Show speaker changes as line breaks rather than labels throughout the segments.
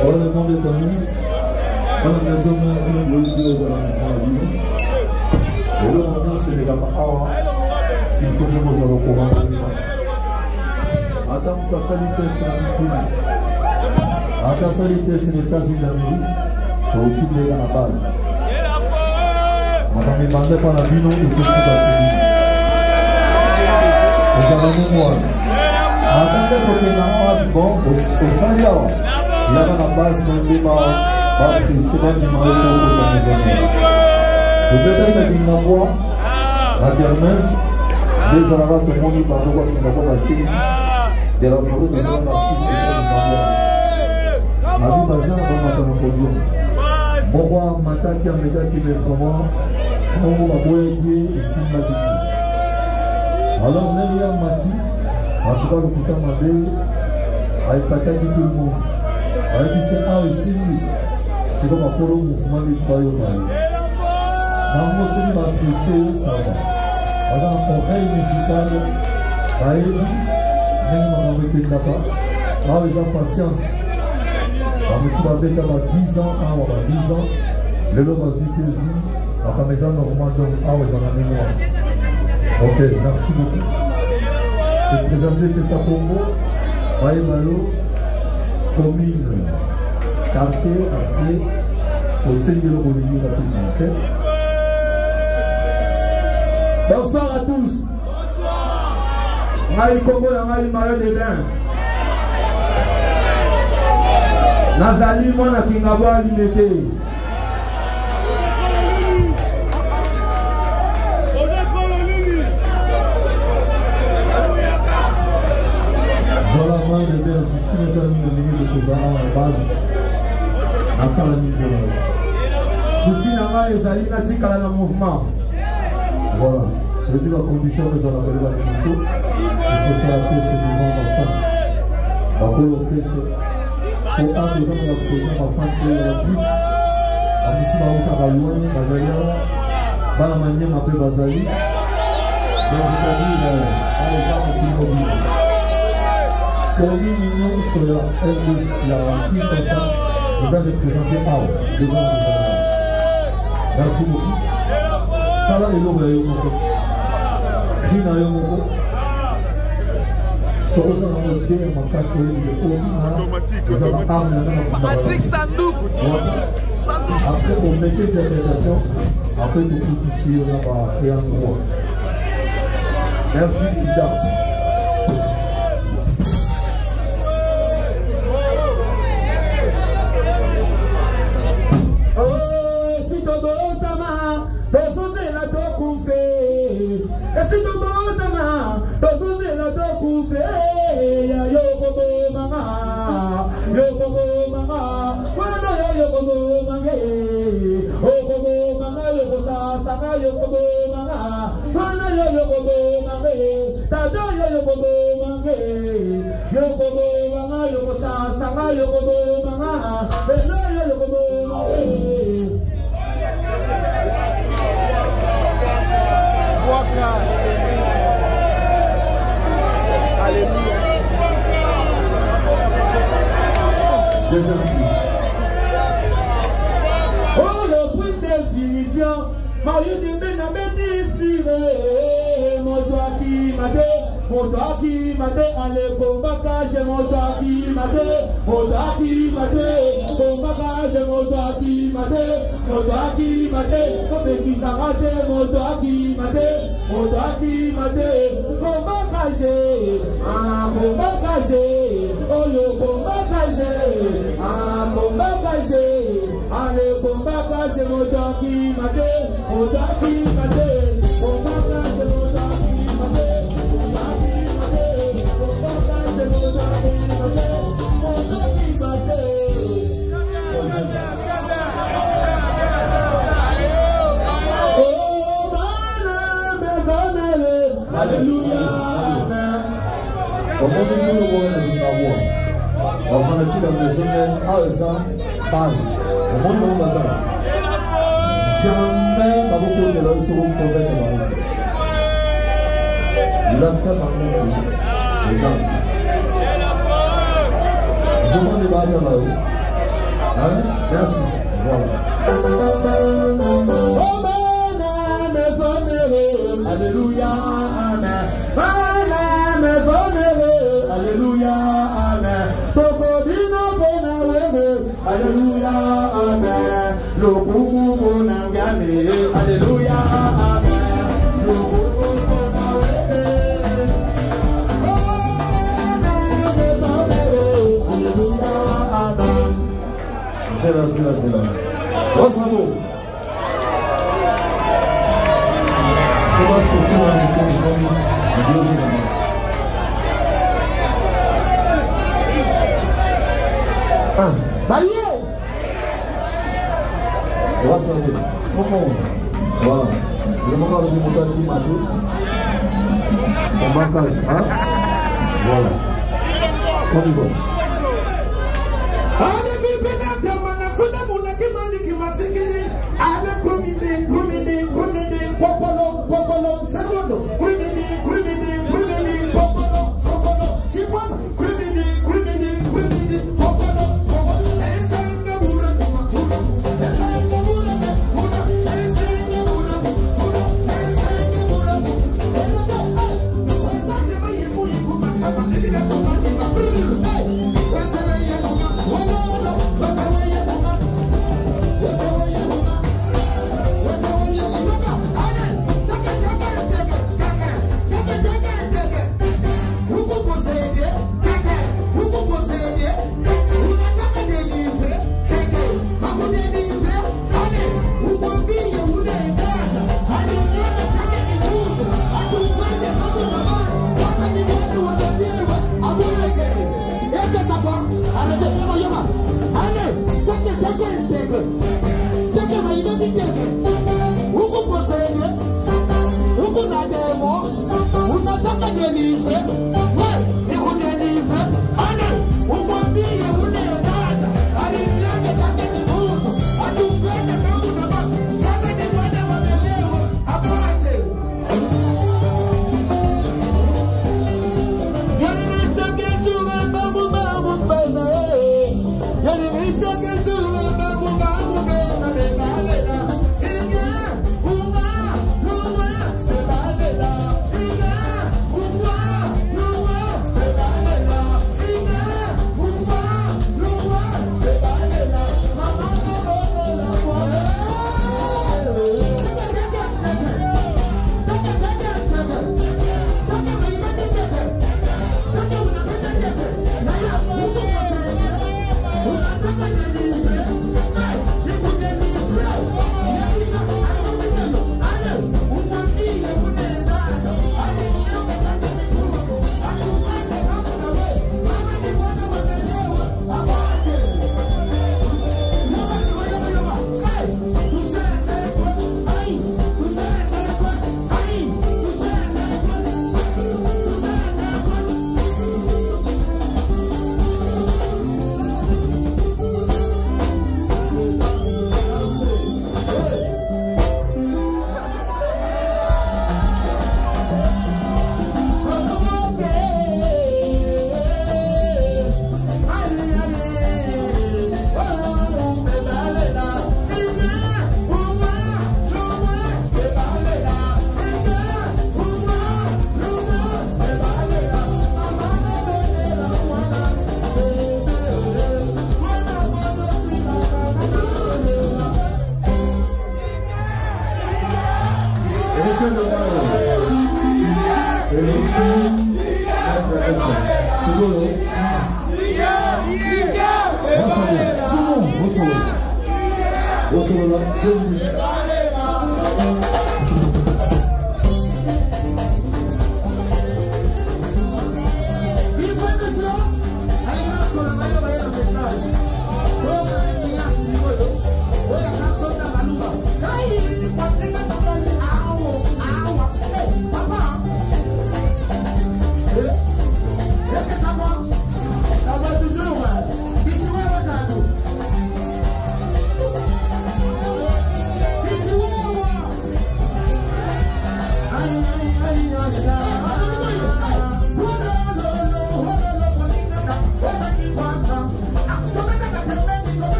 On le monde est connu. On a maison, on a le lieu de la vie. Et là, on a ce que il faut que nous allons pouvoir. Attends, ta qualité est tranquille. À ta qualité, ce n'est pas une amie. Tu as utilisé la base. On va me demander par la vie, non, de tout ce que tu as fait. Vous avez mémoire. Attendez pour que l'on bon, au salaire. Il y a la base de l'imam, c'est bon, il m'a répondu dans les années. Vous devez être une voix, la kermesse, des arabes de mon livre, qui n'a pas passé, de la forêt de la marquise, la vie basée dans mon podium. Mon roi, ma tante, qui a méga qui m'est comment, mon roi, ma boue, ici, ma petite. Alors, Nélia m'a dit, en tout cas, le putain m'a dit, avec papa qui tout le monde. Avec qui c'est pas ici, c'est comme un polo mouvement de Bayo Bayo. Dans mon celui m'a poussé, ça va. Dans l'oreille musicale, Bayo, même dans le pays là-bas, avec la patience. Dans le soirée, il y a 10 ans, on a 10 ans, le lot va zéter, à ta maison, normalement, donc, dans la mémoire. Ok, merci beaucoup. Je vais présenter Tessa Congo, Bayo Bayo. Commune, quartier, après, au sein de l'Eurolégie rapidement. Bonsoir à tous. Maï Congo, Maï Mayo de Bain. Nazali, moi, na Kingabo, Limité. Voilà, moi, je vais aussi mes amis de l'Union de Kozara à la base. À Salamine de l'Union. Je suis là, les amis, là, tika là, dans le mouvement. Voilà. Je dis la condition que ça n'appelle pas le dessous. Il faut s'arrêter ce mouvement d'enfant. La volonté, c'est pour un des hommes de la présence d'enfant qui est la plus. À Missi Mao Karalouane, Bazalia, Balamania, m'appelle Bazali. Donc, c'est-à-dire, à les gens qui sont mobiles. Pour une union sur la LDC, la remplie comme ça, vous allez présenter Pau, devant vous. Merci beaucoup. Ça là, il y a Yomoko. Krina Yomoko. Sorosa Namote, Makaso, les armes,
Patrick Sandouk.
Après, on met des interprétations. Après, tout ici, on va créer un droit. Merci, Ida.
Oh, le point de définition, Mario de Benamé inspiré, mon doigt qui m'a dit, allez, combat caché, mon doigt qui m'a dit, combat caché, mon doigt qui m'a dit, comme qui s'est raté, mon doigt qui m'a dit, combat caché, combat caché, oh, le combat caché, combat caché, allez, combat caché, mon doigt qui m'a dit, combat caché, mon doigt qui m'a dit. Alléluia.
Merci. Voilà.
Alléluia, amen. Alléluia, amen. Alléluia, amen. Alléluia, amen.
C'est là. Bravo. On va sortir un petit peu. On va sortir. Voilà. Je vais encore vous montrer un petit matou. On marquage. Voilà. On y va.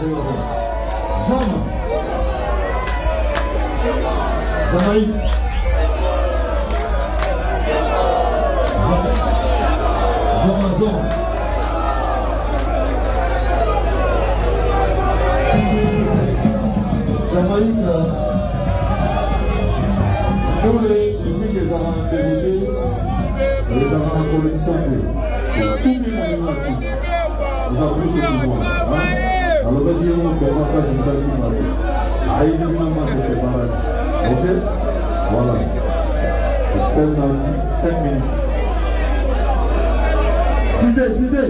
Jamaïque. Jamaïque, pour les ici les Arabes déroutés, les Arabes en corruption, tous les mouvements ici, ils ont plus ce pouvoir. Alors, on va dire qu'on ne peut pas faire une belle image. Aïe, évidemment, c'était pareil. Ok? Voilà. Externe dans 5 minutes. Sidé.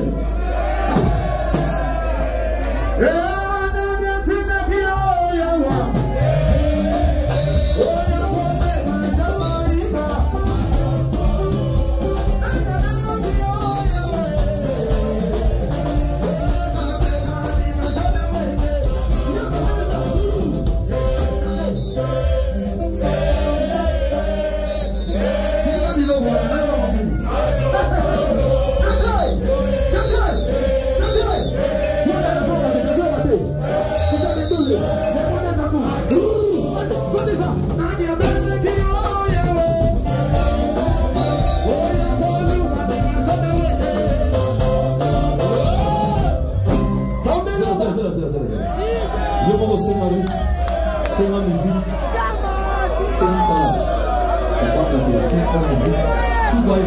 C'est ma musique. C'est une parole. Tu dois être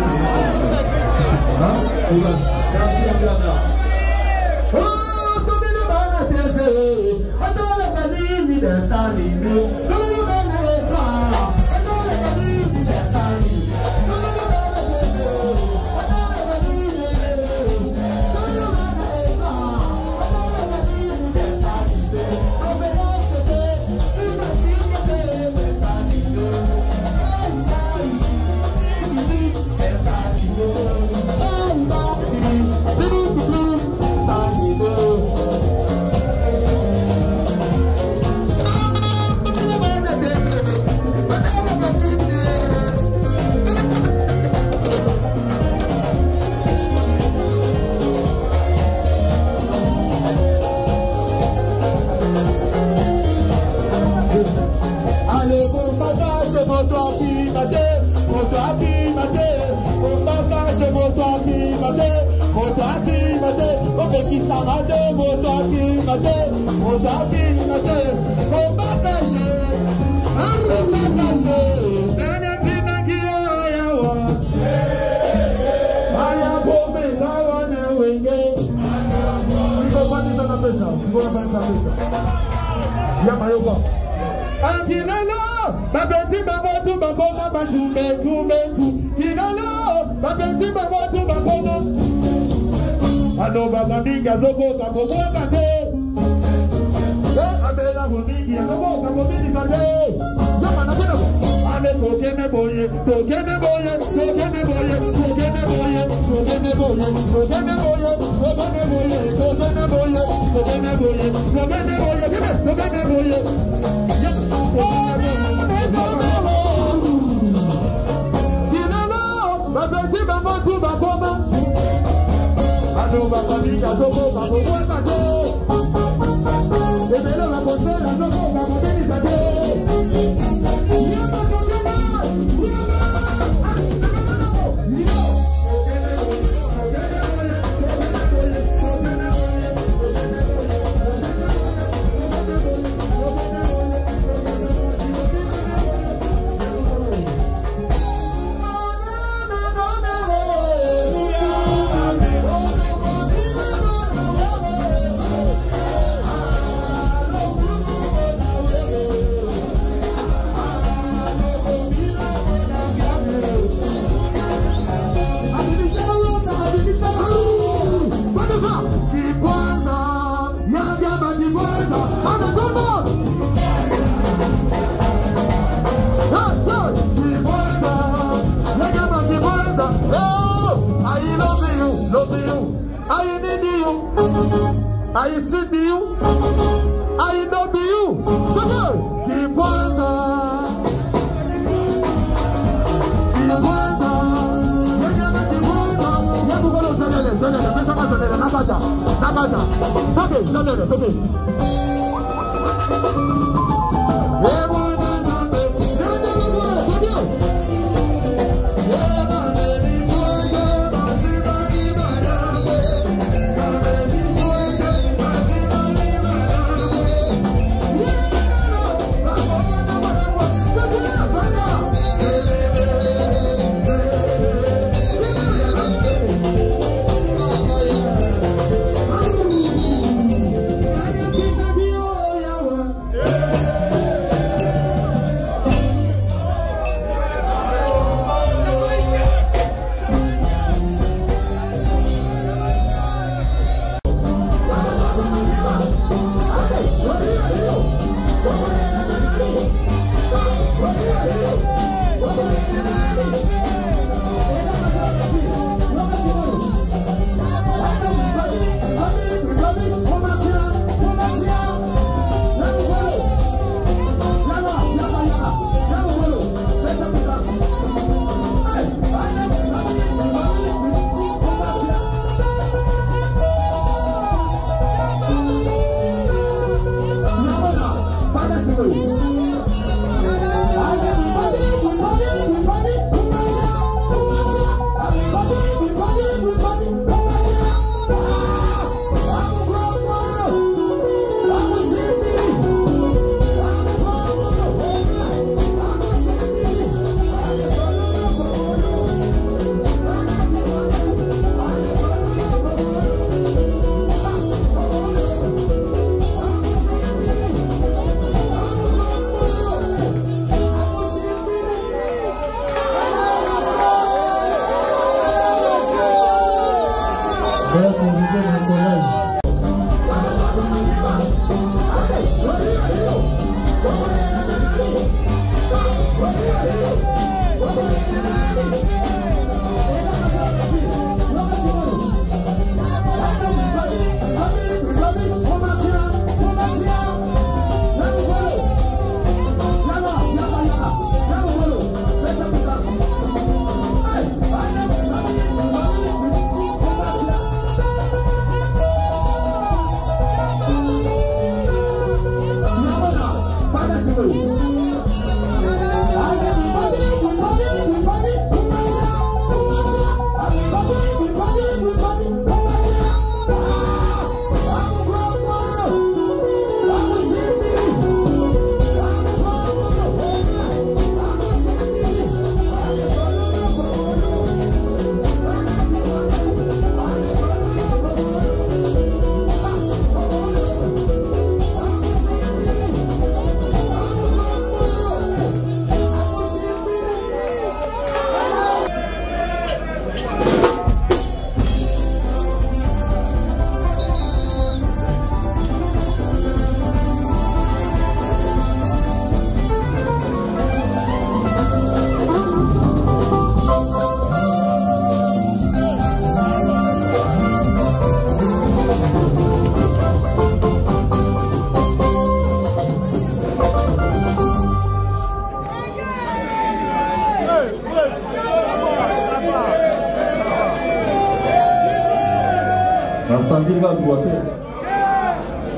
Sandika Douate,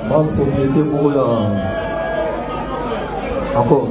banque société pour la encore.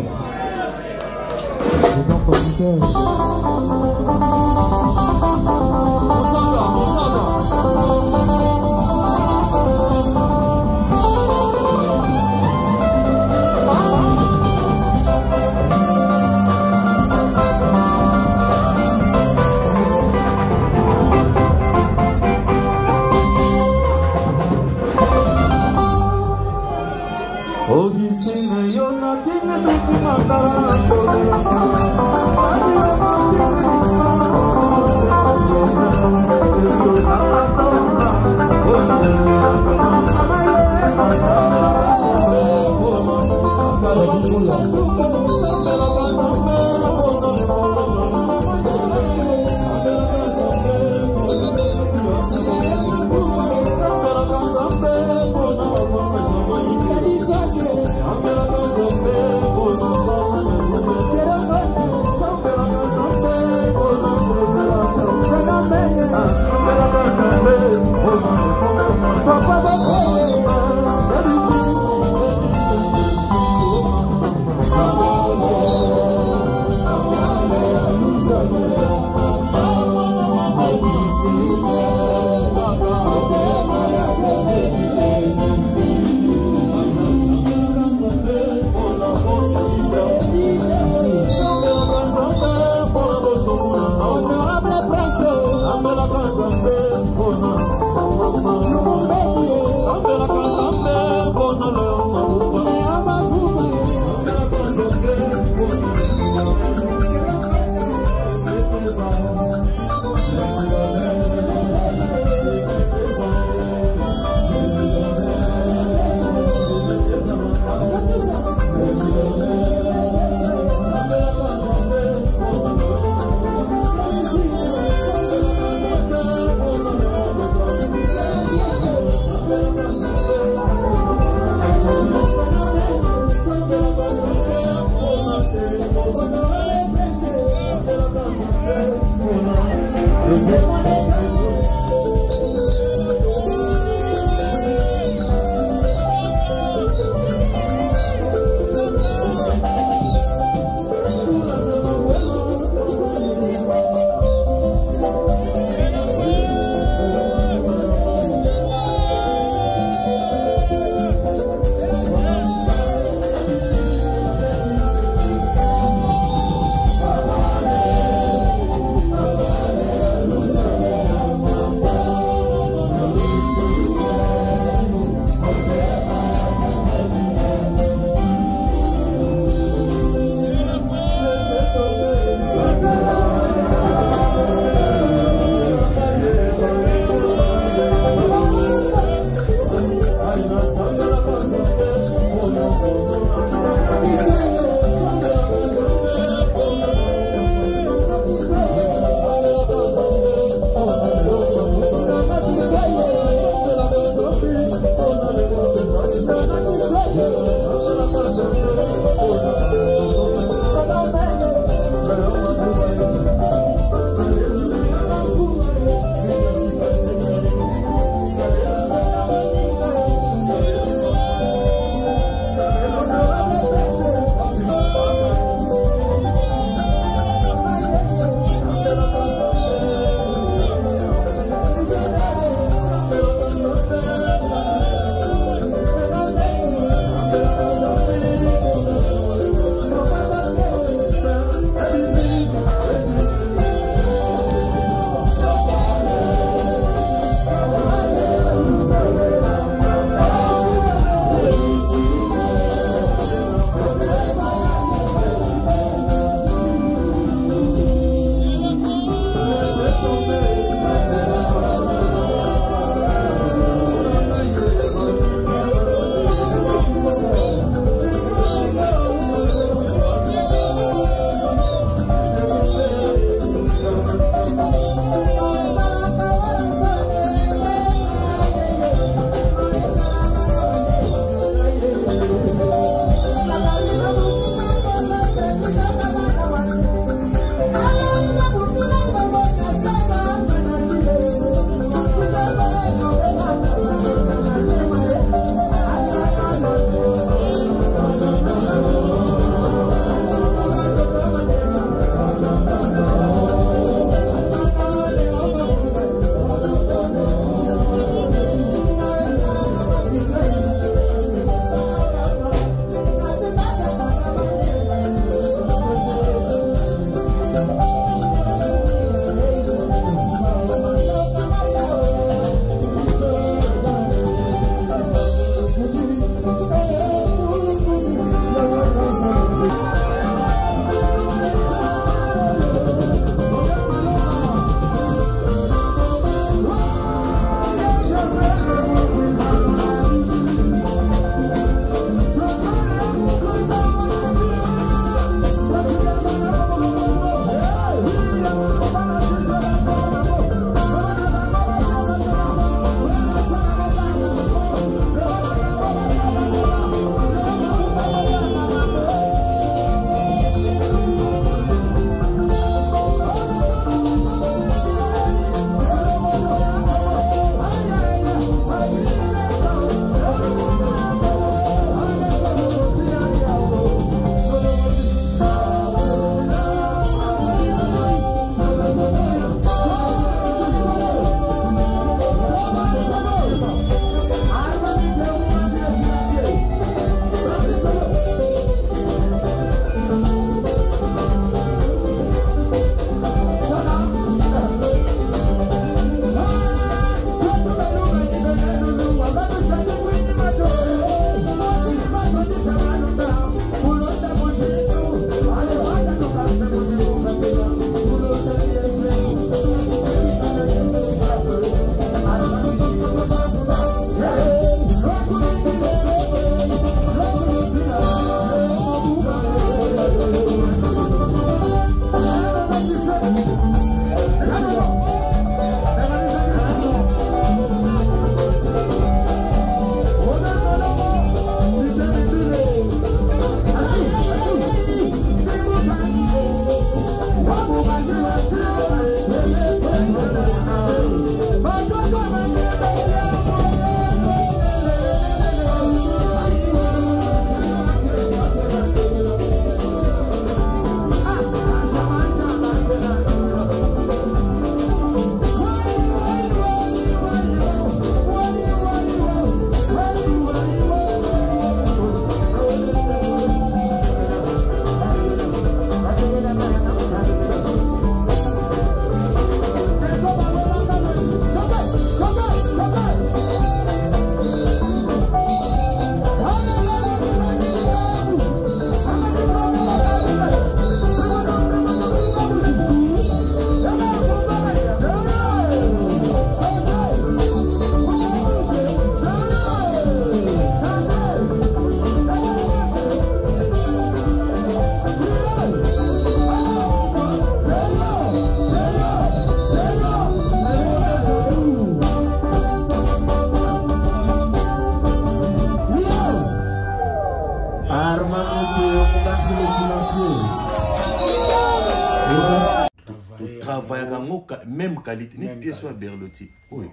même qualité. Une pièce soit Berlotti. Oui.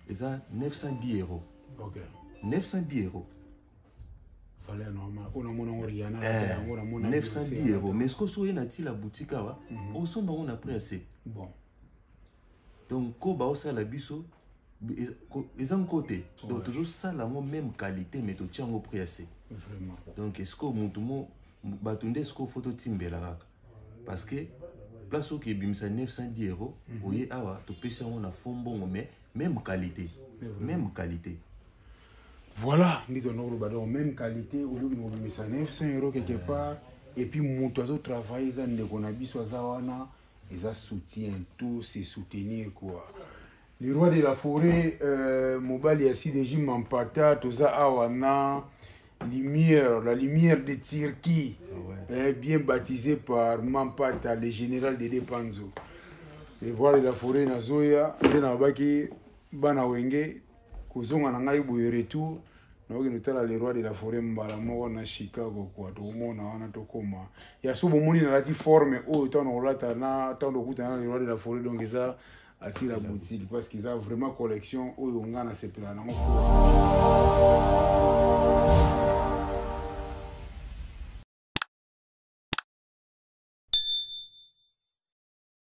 Et ça, 910 €.
Ok.
910 €.
Fallait normal. On a mon Oriana.
910 €. Mais ce que soit la boutique, on s'en a pris assez.
Bon.
Donc, quand on a la biso, ils ont côté. Donc, toujours ça, la même qualité, mais tu tiens au prix assez.
Vraiment.
Donc, est-ce que mon batunde, est-ce que photo timbe là? Parce que, place où il y a 910 €, oui, tu peux faire un fond bon, mais même qualité. Même qualité.
Voilà, nous même qualité, au lieu de nous mettre 900 € quelque part, et puis mon oiseau travaille, ils soutien, tout c'est soutenir quoi. Le roi de la forêt, Mobali a si déjà m'empata, tout ça awana, lumière, la lumière de Turquie, bien baptisé par Mampata, le général de Depanzo. Le roi de la forêt Nazoya, Denabaki, Banawenge, Kozonga Nangai Boyeretu, nous tala le roi de la forêt mbala moko na Chicago quoi to mona wana to koma ya so bomoni na lati forme o to no lata na to do kutana le roi de la forêt donc ça attire la boutique parce qu'ils ont vraiment collection o yonga na sepela na